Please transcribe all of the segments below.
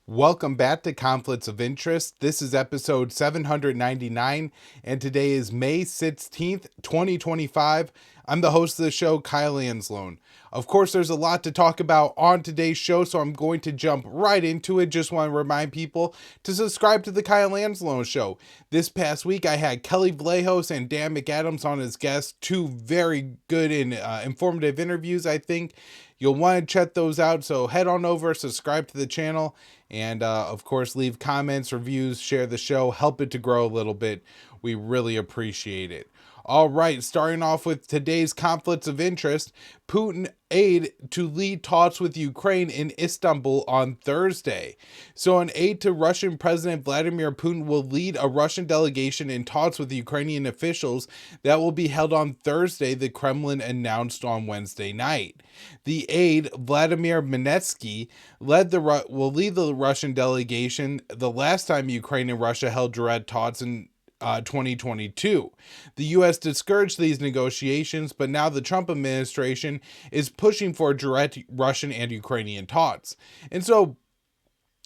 Welcome back to Conflicts of Interest. This is episode 799, and today is May 16th, 2025. I'm the host of the show, Kyle Anzalone. Of course, there's a lot to talk about on today's show, so I'm going to jump right into it. Just want to remind people to subscribe to the Kyle Anzalone Show. This past week, I had Kelly Vlahos and Dan McAdams on as guests, two very good and informative interviews, I think. You'll want to check those out, so head on over, subscribe to the channel, and of course, leave comments, reviews, share the show, help it to grow a little bit. We really appreciate it. All right, starting off with today's conflicts of interest, Putin aide to lead talks with Ukraine in Istanbul on Thursday. So an aide to Russian President Vladimir Putin will lead a Russian delegation in talks with Ukrainian officials that will be held on Thursday, the Kremlin announced on Wednesday night. The aide, Vladimir Minetsky, will lead the Russian delegation the last time Ukraine and Russia held direct talks in 2022. The U.S. discouraged these negotiations, but now the Trump administration is pushing for direct Russian and Ukrainian talks. And so,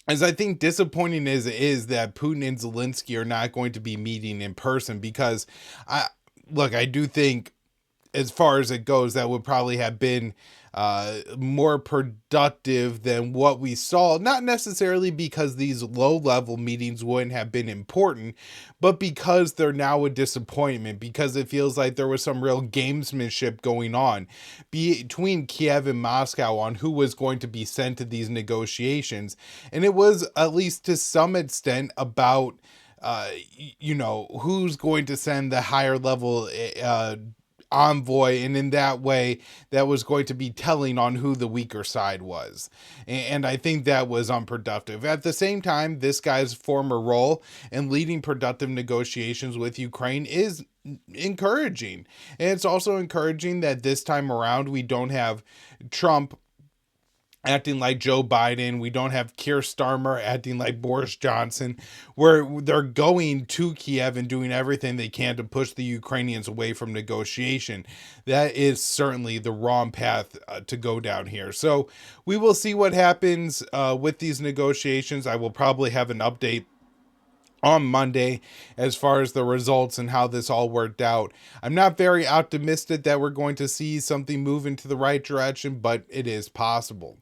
as I think disappointing as it is that Putin and Zelensky are not going to be meeting in person, because I do think, as far as it goes, that would probably have been more productive than what we saw. Not necessarily because these low-level meetings wouldn't have been important, but because they're now a disappointment, because it feels like there was some real gamesmanship going on between Kiev and Moscow on who was going to be sent to these negotiations. And it was, at least to some extent, about who's going to send the higher level envoy, and in that way that was going to be telling on who the weaker side was, and I think that was unproductive. At the same time, this guy's former role in leading productive negotiations with Ukraine is encouraging, and it's also encouraging that this time around we don't have Trump acting like Joe Biden. We don't have Keir Starmer acting like Boris Johnson, where they're going to Kiev and doing everything they can to push the Ukrainians away from negotiation. That is certainly the wrong path to go down here. So we will see what happens with these negotiations. I will probably have an update on Monday as far as the results and how this all worked out. I'm not very optimistic that we're going to see something move into the right direction, but it is possible.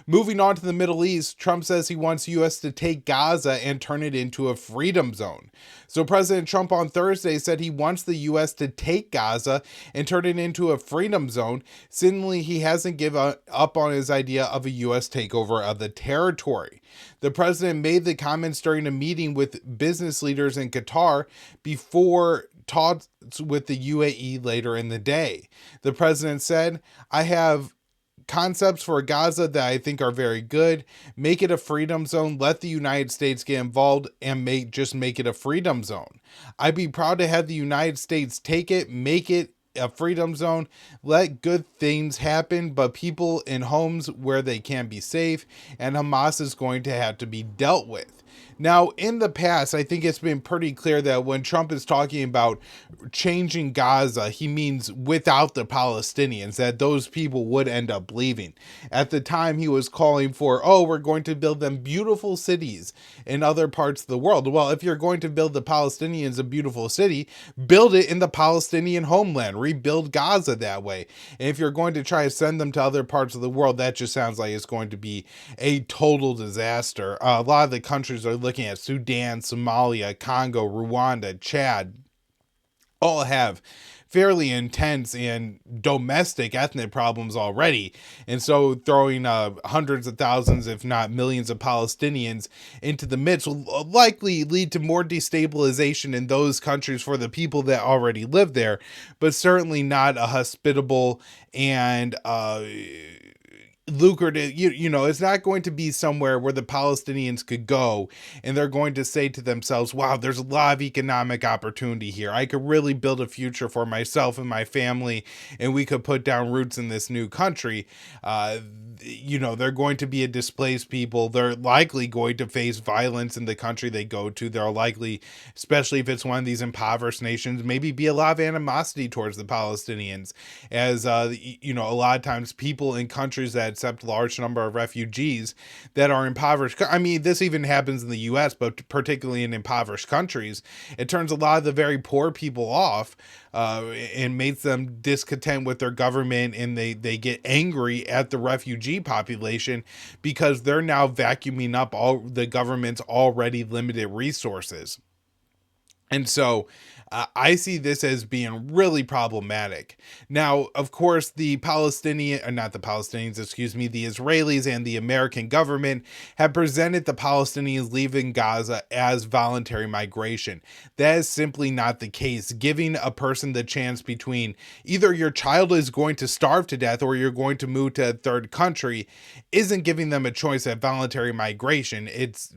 Moving on to the Middle East, Trump says he wants U.S. to take Gaza and turn it into a freedom zone. So President Trump on Thursday said he wants the U.S. to take Gaza and turn it into a freedom zone. Suddenly, he hasn't given up on his idea of a U.S. takeover of the territory. The president made the comments during a meeting with business leaders in Qatar before talks with the UAE later in the day. The president said, "I have concepts for Gaza that I think are very good. Make it a freedom zone. Let the United States get involved and make it a freedom zone. I'd be proud to have the United States take it, make it a freedom zone, let good things happen, but people in homes where they can be safe, and Hamas is going to have to be dealt with." Now, in the past, I think it's been pretty clear that when Trump is talking about changing Gaza, he means without the Palestinians, that those people would end up leaving. At the time, he was calling for, we're going to build them beautiful cities in other parts of the world. Well, if you're going to build the Palestinians a beautiful city, build it in the Palestinian homeland, rebuild Gaza that way. And if you're going to try to send them to other parts of the world, that just sounds like it's going to be a total disaster. A lot of the countries are looking at Sudan, Somalia, Congo, Rwanda, Chad, all have fairly intense and domestic ethnic problems already. And so throwing hundreds of thousands, if not millions of Palestinians into the midst will likely lead to more destabilization in those countries for the people that already live there, but certainly not a hospitable and lucrative, it's not going to be somewhere where the Palestinians could go and they're going to say to themselves, wow, there's a lot of economic opportunity here. I could really build a future for myself and my family, and we could put down roots in this new country. They're going to be a displaced people. They're likely going to face violence in the country they go to. They're likely, especially if it's one of these impoverished nations, maybe be a lot of animosity towards the Palestinians, as a lot of times people in countries that accept a large number of refugees that are impoverished. I mean, this even happens in the US, but particularly in impoverished countries. It turns a lot of the very poor people off, and makes them discontent with their government, and they get angry at the refugee population because they're now vacuuming up all the government's already limited resources. And so I see this as being really problematic. Now, of course, the not the Palestinians, excuse me, the Israelis and the American government have presented the Palestinians leaving Gaza as voluntary migration. That is simply not the case. Giving a person the chance between either your child is going to starve to death or you're going to move to a third country isn't giving them a choice at voluntary migration. It's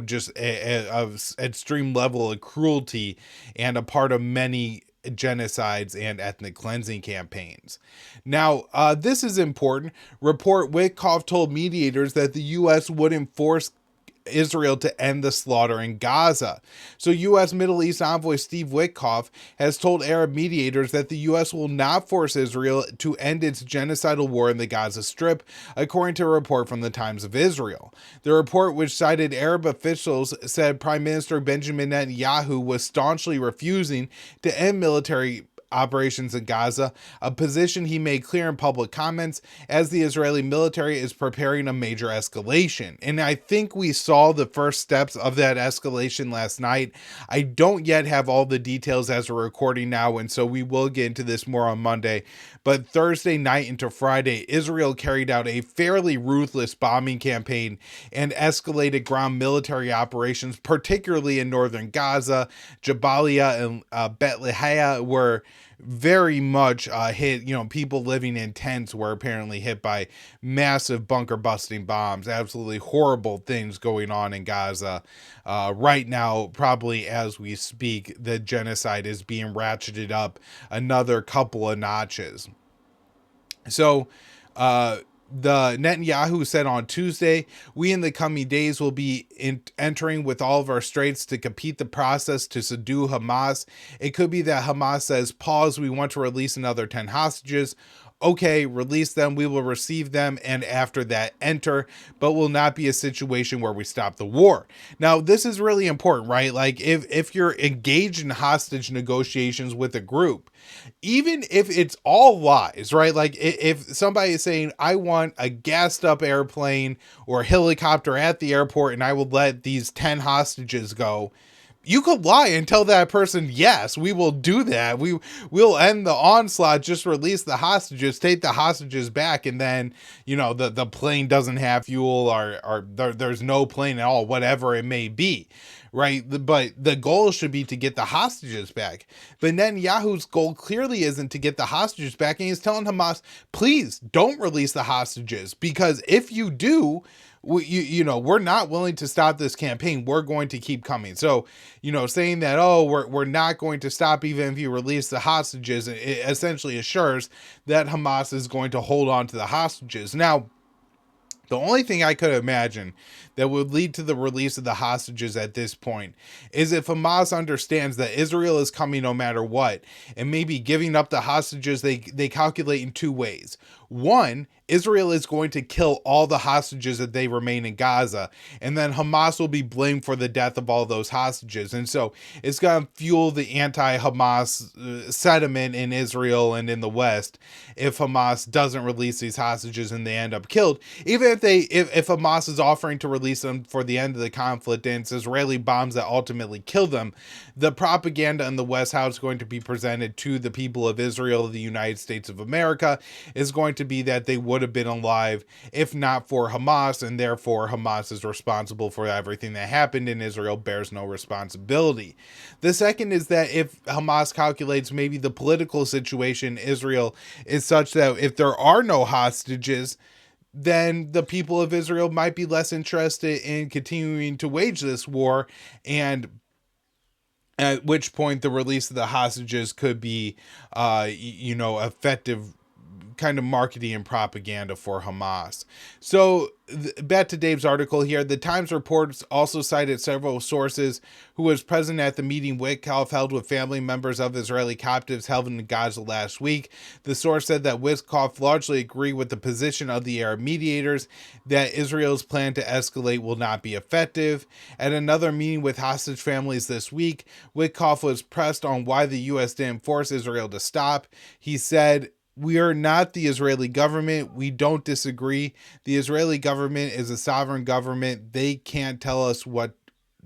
just a extreme level of cruelty and a part of many genocides and ethnic cleansing campaigns. Now, this is important. Report Witkoff told mediators that the U.S. would enforce Israel to end the slaughter in Gaza. So U.S. Middle East envoy Steve Witkoff has told Arab mediators that the U.S. will not force Israel to end its genocidal war in the Gaza Strip, according to a report from the Times of Israel. The report, which cited Arab officials, said Prime Minister Benjamin Netanyahu was staunchly refusing to end military operations in Gaza, a position he made clear in public comments, as the Israeli military is preparing a major escalation. And I think we saw the first steps of that escalation last night. I don't yet have all the details as we're recording now, and so we will get into this more on Monday. But Thursday night into Friday, Israel carried out a fairly ruthless bombing campaign and escalated ground military operations, particularly in northern Gaza. Jabalia and Bet Lahia were very much hit. People living in tents were apparently hit by massive bunker busting bombs. Absolutely horrible things going on in Gaza right now. Probably as we speak, the genocide is being ratcheted up another couple of notches. So the Netanyahu said on Tuesday, "We in the coming days will be entering with all of our strengths to compete the process to subdue Hamas. It could be that Hamas says, pause, we want to release another 10 hostages. Okay, release them, we will receive them, and after that enter, but will not be a situation where we stop the war." Now, this is really important, right? Like if you're engaged in hostage negotiations with a group, even if it's all lies, right? Like if somebody is saying, I want a gassed up airplane or helicopter at the airport and I will let these 10 hostages go, you could lie and tell that person, yes, we will do that. We'll end the onslaught, just release the hostages, take the hostages back, and then, the plane doesn't have fuel or there's no plane at all, whatever it may be, right? But the goal should be to get the hostages back. But Netanyahu's goal clearly isn't to get the hostages back, and he's telling Hamas, please don't release the hostages, because if you do, we're not willing to stop this campaign. We're going to keep coming. So, saying that, we're not going to stop even if you release the hostages, it essentially assures that Hamas is going to hold on to the hostages. Now, the only thing I could imagine that would lead to the release of the hostages at this point is if Hamas understands that Israel is coming no matter what, and maybe giving up the hostages, they calculate in two ways. One, Israel is going to kill all the hostages that they remain in Gaza, and then Hamas will be blamed for the death of all those hostages. And so it's going to fuel the anti-Hamas sentiment in Israel and in the West if Hamas doesn't release these hostages and they end up killed. Even if Hamas is offering to release them for the end of the conflict and it's Israeli bombs that ultimately kill them, the propaganda in the West, how it's going to be presented to the people of Israel, the United States of America, is going to be that they would have been alive if not for Hamas, and therefore Hamas is responsible for everything that happened and Israel bears no responsibility. The second is that if Hamas calculates maybe the political situation in Israel is such that if there are no hostages, then the people of Israel might be less interested in continuing to wage this war, and at which point the release of the hostages could be, effective kind of marketing and propaganda for Hamas. So back to Dave's article here. The Times reports also cited several sources who was present at the meeting Witkoff held with family members of Israeli captives held in Gaza last week. The source said that Witkoff largely agreed with the position of the Arab mediators that Israel's plan to escalate will not be effective. At another meeting with hostage families this week, Witkoff was pressed on why the U.S. didn't force Israel to stop. He said, "We are not the Israeli government. We don't disagree. The Israeli government is a sovereign government. They can't tell us what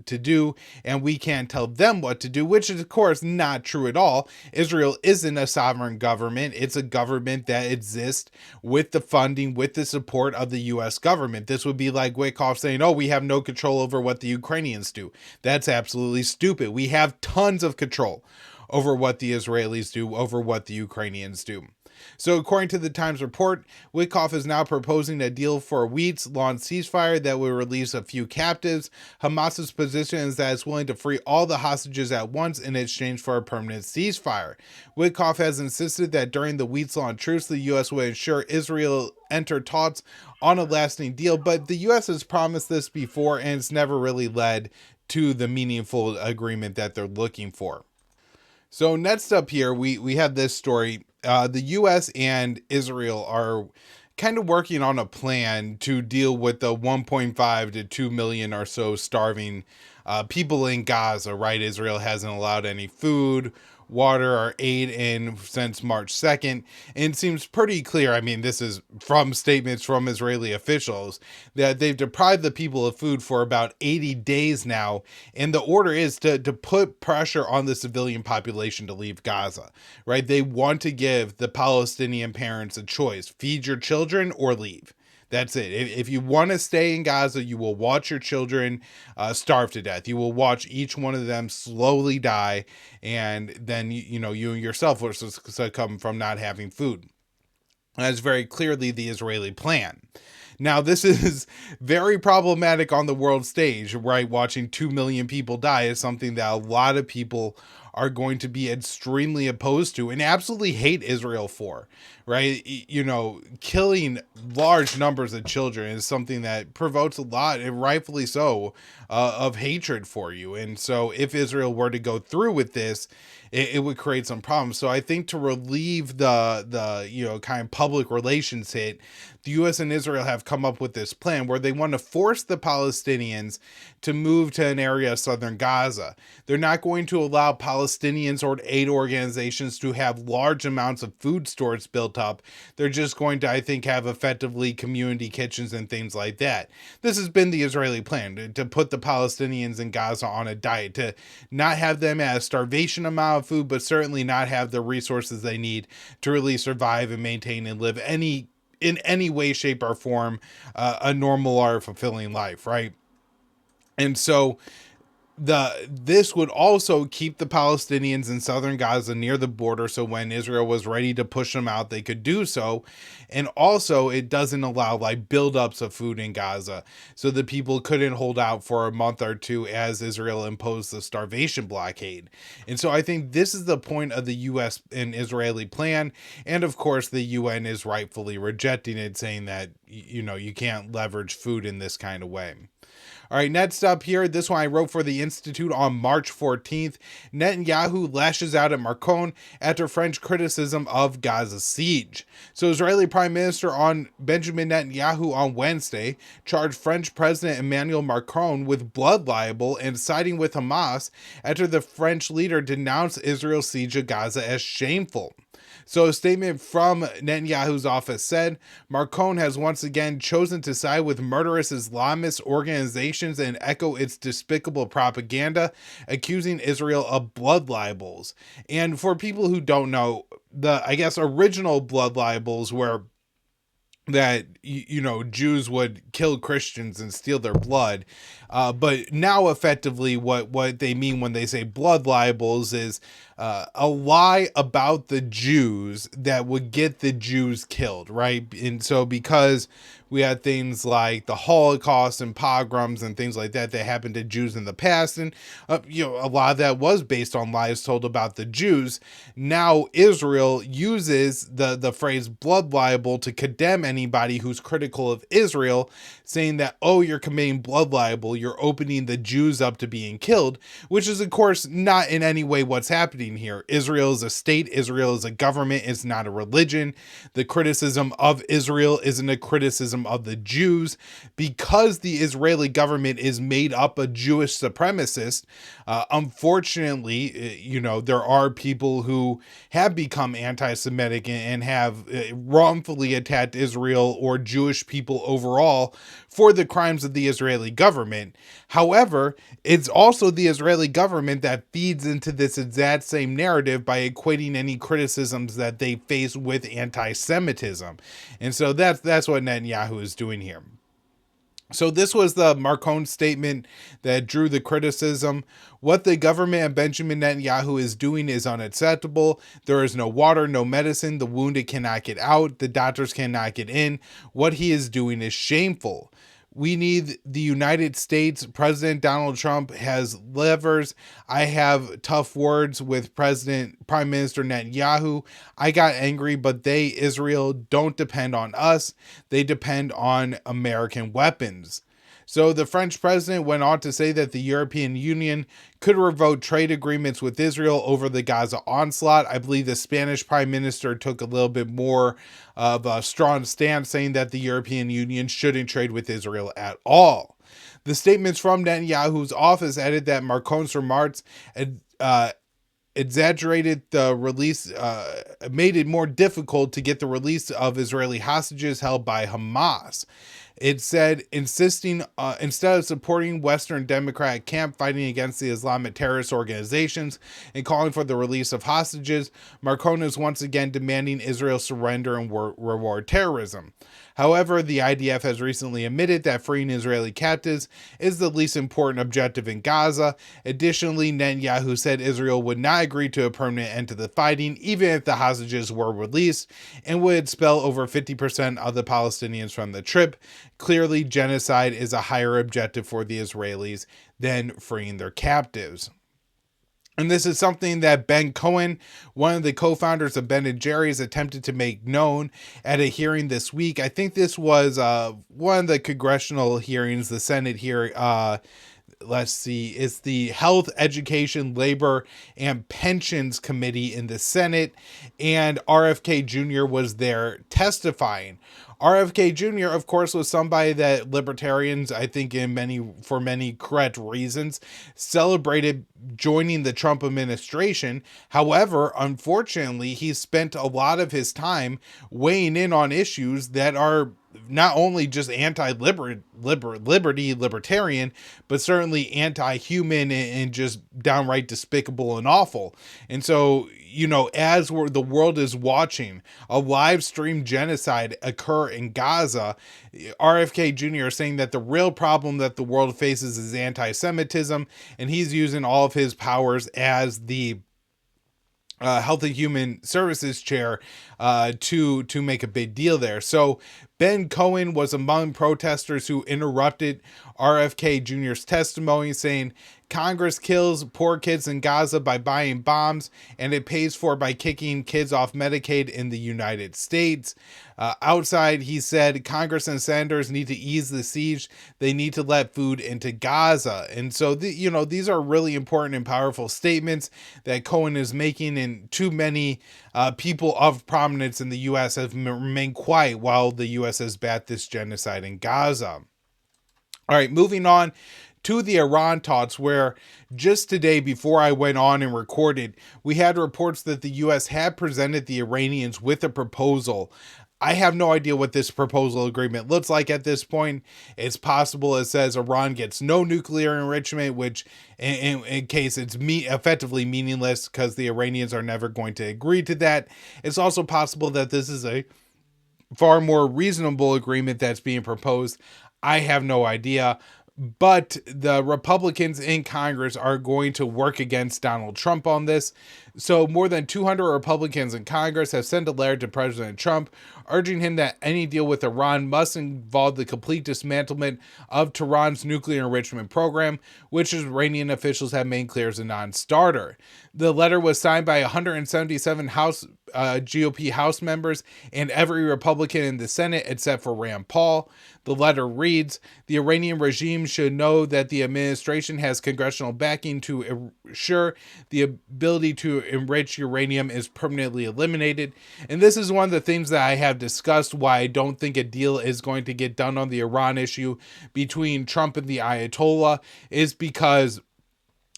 to do, and we can't tell them what to do," which is, of course, not true at all. Israel isn't a sovereign government. It's a government that exists with the funding, with the support of the U.S. government. This would be like Witkoff saying, oh, we have no control over what the Ukrainians do. That's absolutely stupid. We have tons of control over what the Israelis do, over what the Ukrainians do. So according to the Times report, Witkoff is now proposing a deal for a weeks-long ceasefire that will release a few captives. Hamas's position is that it's willing to free all the hostages at once in exchange for a permanent ceasefire. Witkoff has insisted that during the weeks-long truce, the U.S. will ensure Israel enter talks on a lasting deal, but the U.S. has promised this before, and it's never really led to the meaningful agreement that they're looking for. So next up here, we have this story. The U.S. and Israel are kind of working on a plan to deal with the 1.5 to 2 million or so starving people in Gaza, right? Israel hasn't allowed any food, water, or aid in since March 2nd. And it seems pretty clear, I mean, this is from statements from Israeli officials, that they've deprived the people of food for about 80 days now. And the order is to put pressure on the civilian population to leave Gaza, right? They want to give the Palestinian parents a choice: feed your children or leave. That's it. If you want to stay in Gaza, you will watch your children starve to death. You will watch each one of them slowly die, and then you yourself will succumb from not having food. That's very clearly the Israeli plan. Now, this is very problematic on the world stage, right? Watching 2 million people die is something that a lot of people are going to be extremely opposed to and absolutely hate Israel for, right? Killing large numbers of children is something that provokes a lot, and rightfully so, of hatred for you. And so if Israel were to go through with this, it would create some problems. So I think to relieve the kind of public relations hit, the U.S. and Israel have come up with this plan where they want to force the Palestinians to move to an area of southern Gaza. They're not going to allow Palestinians or aid organizations to have large amounts of food stores built up. They're just going to, I think, have effectively community kitchens and things like that. This has been the Israeli plan, to put the Palestinians in Gaza on a diet, to not have them at a starvation amount of food, but certainly not have the resources they need to really survive and maintain and live in any way, shape, or form a normal or fulfilling life, right? And so this would also keep the Palestinians in southern Gaza near the border, so when Israel was ready to push them out, they could do so. And also, it doesn't allow buildups of food in Gaza, so the people couldn't hold out for a month or two as Israel imposed the starvation blockade. And so I think this is the point of the U.S. and Israeli plan, and of course the UN is rightfully rejecting it, saying that you can't leverage food in this kind of way. All right, next up here, this one I wrote for the Institute on March 14th. Netanyahu lashes out at Macron after French criticism of Gaza's siege. So Israeli Prime Minister Benjamin Netanyahu on Wednesday charged French President Emmanuel Macron with blood libel and siding with Hamas after the French leader denounced Israel's siege of Gaza as shameful. So a statement from Netanyahu's office said, Macron has once again chosen to side with murderous Islamist organizations and echo its despicable propaganda, accusing Israel of blood libels. And for people who don't know, the, original blood libels were that, Jews would kill Christians and steal their blood. But now effectively what they mean when they say blood libels is a lie about the Jews that would get the Jews killed, right? And so because we had things like the Holocaust and pogroms and things like that that happened to Jews in the past, and a lot of that was based on lies told about the Jews. Now Israel uses the phrase blood libel to condemn anybody who's critical of Israel, saying that, oh, you're committing blood libel, you're opening the Jews up to being killed, which is of course not in any way what's happening here. Israel is a state, Israel is a government, it's not a religion. The criticism of Israel isn't a criticism of the Jews. Because the Israeli government is made up of Jewish supremacists, unfortunately, there are people who have become anti-Semitic and have wrongfully attacked Israel or Jewish people overall for the crimes of the Israeli government. However, it's also the Israeli government that feeds into this exact same narrative by equating any criticisms that they face with anti-Semitism. And so that's what Netanyahu is doing here. So this was the Marcon statement that drew the criticism. What the government of Benjamin Netanyahu is doing is unacceptable. There is no water, no medicine. The wounded cannot get out. The doctors cannot get in. What he is doing is shameful. We need the United States. President Donald Trump has levers. I have tough words with Prime Minister Netanyahu. I got angry, but they, Israel, don't depend on us. They depend on American weapons. So the French president went on to say that the European Union could revoke trade agreements with Israel over the Gaza onslaught. I believe the Spanish prime minister took a little bit more of a strong stance, saying that the European Union shouldn't trade with Israel at all. The statements from Netanyahu's office added that Marcon's remarks exaggerated the release, made it more difficult to get the release of Israeli hostages held by Hamas. It said, instead of supporting Western Democratic camp fighting against the Islamic terrorist organizations and calling for the release of hostages, Marcon is once again demanding Israel surrender and reward terrorism. However, the IDF has recently admitted that freeing Israeli captives is the least important objective in Gaza. Additionally, Netanyahu said Israel would not agree to a permanent end to the fighting, even if the hostages were released, and would expel over 50% of the Palestinians from the trip. Clearly, genocide is a higher objective for the Israelis than freeing their captives. And this is something that Ben Cohen, one of the co-founders of Ben & Jerry's, attempted to make known at a hearing this week. I think this was one of the congressional hearings, the Senate hearing. Let's see, it's the Health, Education, Labor, and Pensions Committee in the Senate, and RFK Jr. was there testifying. RFK Jr., of course, was somebody that libertarians, I think for many correct reasons, celebrated joining the Trump administration. However, unfortunately, he spent a lot of his time weighing in on issues that are not only just libertarian, but certainly anti-human and just downright despicable and awful. And so, as the world is watching a live stream genocide occur in Gaza, RFK Jr. is saying that the real problem that the world faces is anti-Semitism, and he's using all of his powers as the Health and Human Services chair to make a big deal there. So Ben Cohen was among protesters who interrupted RFK Jr.'s testimony, saying Congress kills poor kids in Gaza by buying bombs, and it pays for by kicking kids off Medicaid in the United States. Outside, he said Congress and senators need to ease the siege. They need to let food into Gaza. And so, these are really important and powerful statements that Cohen is making, and too many people of prominence in the U.S. have remained quiet while the U.S. has backed this genocide in Gaza. All right, moving on to the Iran talks, where just today, before I went on and recorded, we had reports that the U.S. had presented the Iranians with a proposal. I have no idea what this proposal agreement looks like at this point. It's possible it says Iran gets no nuclear enrichment, which in case it's effectively meaningless because the Iranians are never going to agree to that. It's also possible that this is a far more reasonable agreement that's being proposed. I have no idea. But the Republicans in Congress are going to work against Donald Trump on this. So more than 200 Republicans in Congress have sent a letter to President Trump urging him that any deal with Iran must involve the complete dismantlement of Tehran's nuclear enrichment program, which Iranian officials have made clear is a non-starter. The letter was signed by 177 GOP House members and every Republican in the Senate except for Rand Paul. The letter reads, "The Iranian regime should know that the administration has congressional backing to ensure the ability to enrich uranium is permanently eliminated." And this is one of the things that I have discussed why I don't think a deal is going to get done on the Iran issue between Trump and the Ayatollah, is because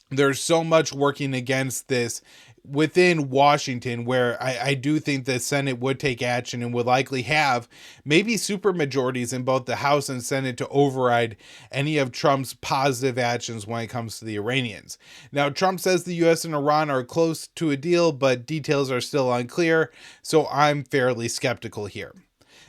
there's so much working against this within Washington, where I do think the Senate would take action and would likely have maybe super majorities in both the House and Senate to override any of Trump's positive actions when it comes to the Iranians. Now, Trump says the U.S. and Iran are close to a deal, but details are still unclear, so I'm fairly skeptical here.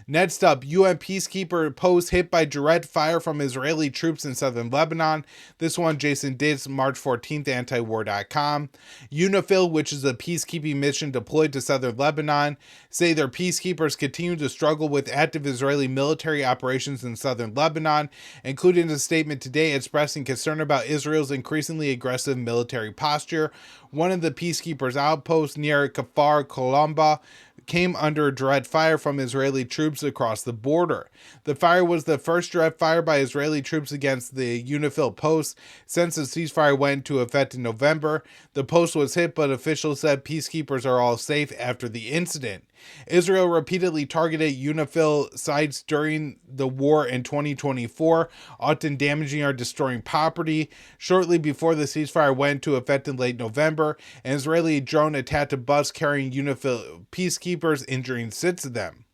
Next up, UN peacekeeper post hit by direct fire from Israeli troops in southern Lebanon. This one, Jason Ditz, March 14th, antiwar.com. UNIFIL, which is a peacekeeping mission deployed to southern Lebanon, say their peacekeepers continue to struggle with active Israeli military operations in southern Lebanon, including a statement today expressing concern about Israel's increasingly aggressive military posture. One of the peacekeepers' outposts near Kfar Kolamba came under direct fire from Israeli troops across the border. The fire was the first direct fire by Israeli troops against the UNIFIL post since the ceasefire went into effect in November. The post was hit, but officials said peacekeepers are all safe after the incident. Israel repeatedly targeted UNIFIL sites during the war in 2024, often damaging or destroying property. Shortly before the ceasefire went into effect in late November, an Israeli drone attacked a bus carrying UNIFIL peacekeepers, injuring 6 of them.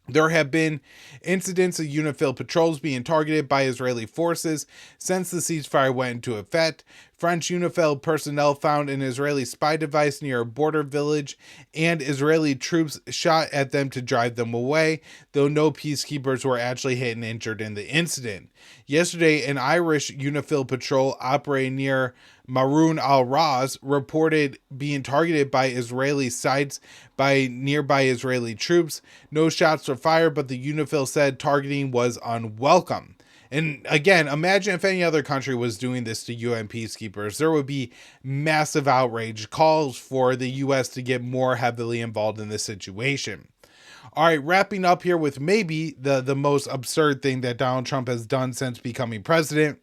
There have been incidents of UNIFIL patrols being targeted by Israeli forces since the ceasefire went into effect. French UNIFIL personnel found an Israeli spy device near a border village, and Israeli troops shot at them to drive them away, though no peacekeepers were actually hit and injured in the incident. Yesterday, an Irish UNIFIL patrol operating near Maroun al-Raz reported being targeted by Israeli sites by nearby Israeli troops. No shots were fired, but the UNIFIL said targeting was unwelcome. And again, imagine if any other country was doing this to UN peacekeepers. There would be massive outrage, calls for the US to get more heavily involved in this situation. All right, wrapping up here with maybe the most absurd thing that Donald Trump has done since becoming president.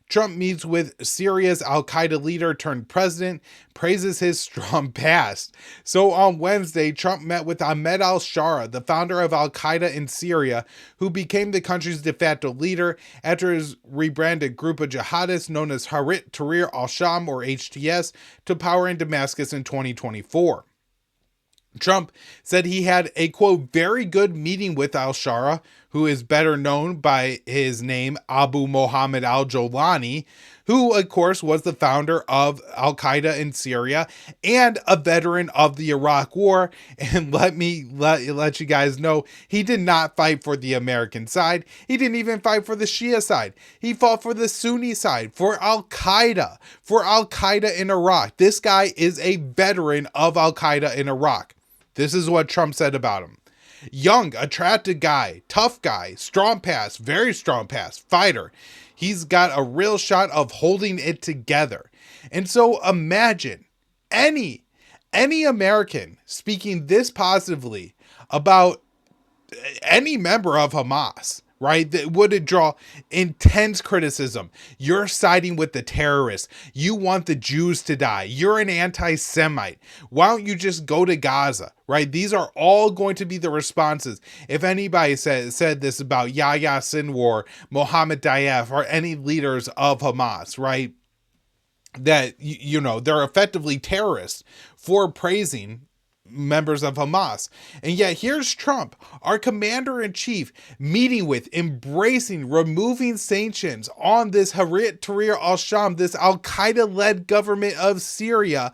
Trump meets with Syria's al-Qaeda leader turned president, praises his strong past. So on Wednesday, Trump met with Ahmed al-Shara, the founder of al-Qaeda in Syria, who became the country's de facto leader after his rebranded group of jihadists known as Hayat Tahrir al-Sham, or HTS, took power in Damascus in 2024. Trump said he had a, quote, very good meeting with al-Shara, who is better known by his name Abu Mohammed al-Jolani, who, of course, was the founder of al-Qaeda in Syria and a veteran of the Iraq War. And let you guys know, he did not fight for the American side. He didn't even fight for the Shia side. He fought for the Sunni side, for al-Qaeda in Iraq. This guy is a veteran of al-Qaeda in Iraq. This is what Trump said about him. Young, attractive guy, tough guy, strong pass, very strong pass, fighter. He's got a real shot of holding it together. And so imagine any American speaking this positively about any member of Hamas, right? That would draw intense criticism. You're siding with the terrorists. You want the Jews to die. You're an anti-Semite. Why don't you just go to Gaza, right? These are all going to be the responses. If anybody said this about Yahya Sinwar, Mohammed Diaf, or any leaders of Hamas, right? That, you know, they're effectively terrorists for praising members of Hamas. And yet here's Trump, our commander-in-chief, meeting with, embracing, removing sanctions on this Hayat Tahrir al-Sham, this al-Qaeda-led government of Syria,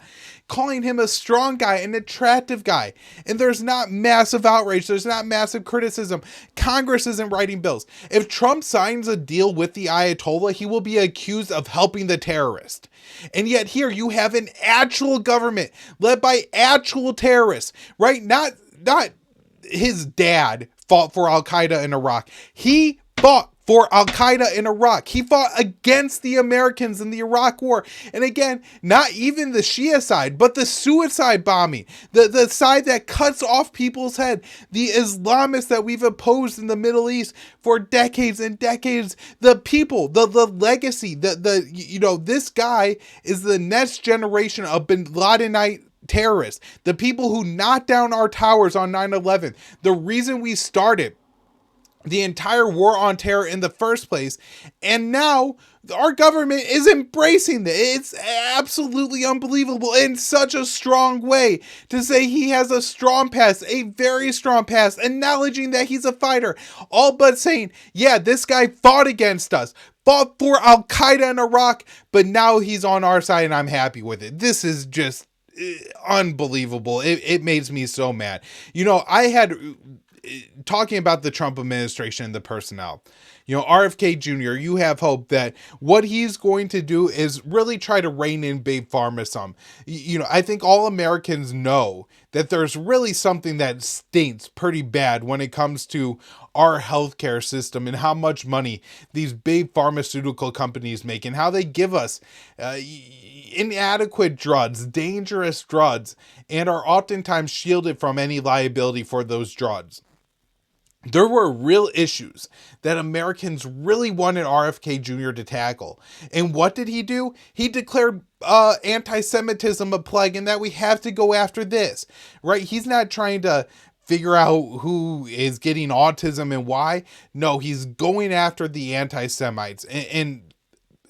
calling him a strong guy, an attractive guy. And there's not massive outrage. There's not massive criticism. Congress isn't writing bills. If Trump signs a deal with the Ayatollah, he will be accused of helping the terrorist. And yet here you have an actual government led by actual terrorists, right? Not his dad fought for al-Qaeda in Iraq. He fought for al-Qaeda in Iraq. He fought against the Americans in the Iraq War. And again, not even the Shia side, but the suicide bombing, the side that cuts off people's head, the Islamists that we've opposed in the Middle East for decades and decades, the people, the legacy, this guy is the next generation of bin Ladenite terrorists, the people who knocked down our towers on 9/11, the reason we started the entire war on terror in the first place. And now our government is embracing this. It's absolutely unbelievable in such a strong way to say he has a strong past, a very strong past, acknowledging that he's a fighter, all but saying, yeah, this guy fought against us, fought for al-Qaeda in Iraq, but now he's on our side and I'm happy with it. This is just unbelievable. It makes me so mad. I had talking about the Trump administration and the personnel, RFK Jr., you have hope that what he's going to do is really try to rein in big pharma some. I think all Americans know that there's really something that stinks pretty bad when it comes to our healthcare system and how much money these big pharmaceutical companies make and how they give us inadequate drugs, dangerous drugs, and are oftentimes shielded from any liability for those drugs. There were real issues that Americans really wanted RFK Jr. to tackle. And what did he do? He declared anti-Semitism a plague and that we have to go after this, right? He's not trying to figure out who is getting autism and why. No, he's going after the anti-Semites and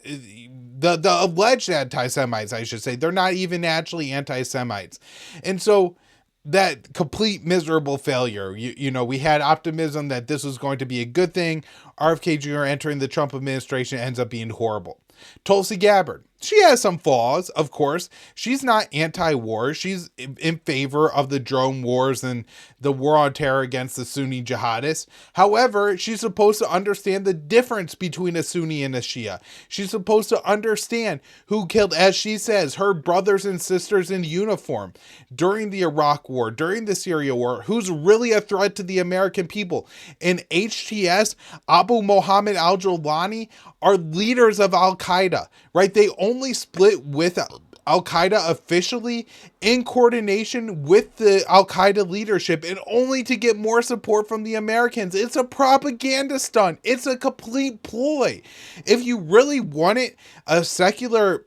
the alleged anti-Semites, I should say. They're not even actually anti-Semites. And so that complete miserable failure. We had optimism that this was going to be a good thing. RFK Jr. entering the Trump administration ends up being horrible. Tulsi Gabbard. She has some flaws, of course. She's not anti-war. She's in favor of the drone wars and the war on terror against the Sunni jihadists. However, she's supposed to understand the difference between a Sunni and a Shia. She's supposed to understand who killed, as she says, her brothers and sisters in uniform during the Iraq War, during the Syria War, who's really a threat to the American people. And HTS, Abu Mohammed al-Jawlani, are leaders of al-Qaeda, right? They only split with al-Qaeda officially in coordination with the al-Qaeda leadership and only to get more support from the Americans. It's a propaganda stunt. It's a complete ploy. If you really wanted a secular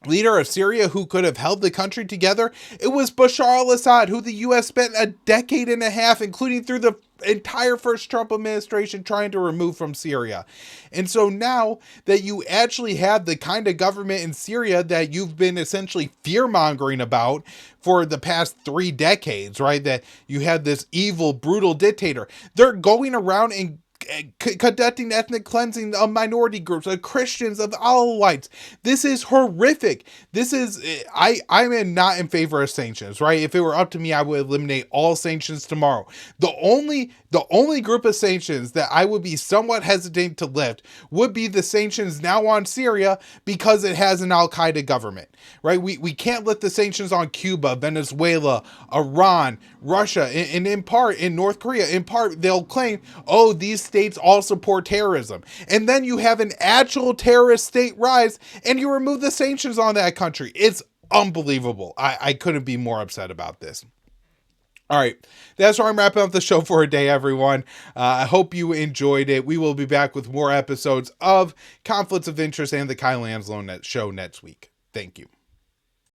leader of Syria who could have held the country together, it was Bashar al-Assad, who the U.S. spent a decade and a half, including through the entire first Trump administration, trying to remove from Syria. And so now that you actually have the kind of government in Syria that you've been essentially fear-mongering about for the past 3 decades, right? That you had this evil, brutal dictator. They're going around and conducting ethnic cleansing of minority groups, of Christians, of Alawites. This is horrific. This is, I'm not in favor of sanctions, right? If it were up to me, I would eliminate all sanctions tomorrow. The only group of sanctions that I would be somewhat hesitant to lift would be the sanctions now on Syria because it has an al-Qaeda government, right? We can't lift the sanctions on Cuba, Venezuela, Iran, Russia, and in part, in North Korea, in part, they'll claim, oh, these states all support terrorism. And then you have an actual terrorist state rise and you remove the sanctions on that country. It's unbelievable. I couldn't be more upset about this. All right, that's where I'm wrapping up the show for a day, everyone. I hope you enjoyed it. We will be back with more episodes of Conflicts of Interest and the Kyle Anzalone Show next week. Thank you.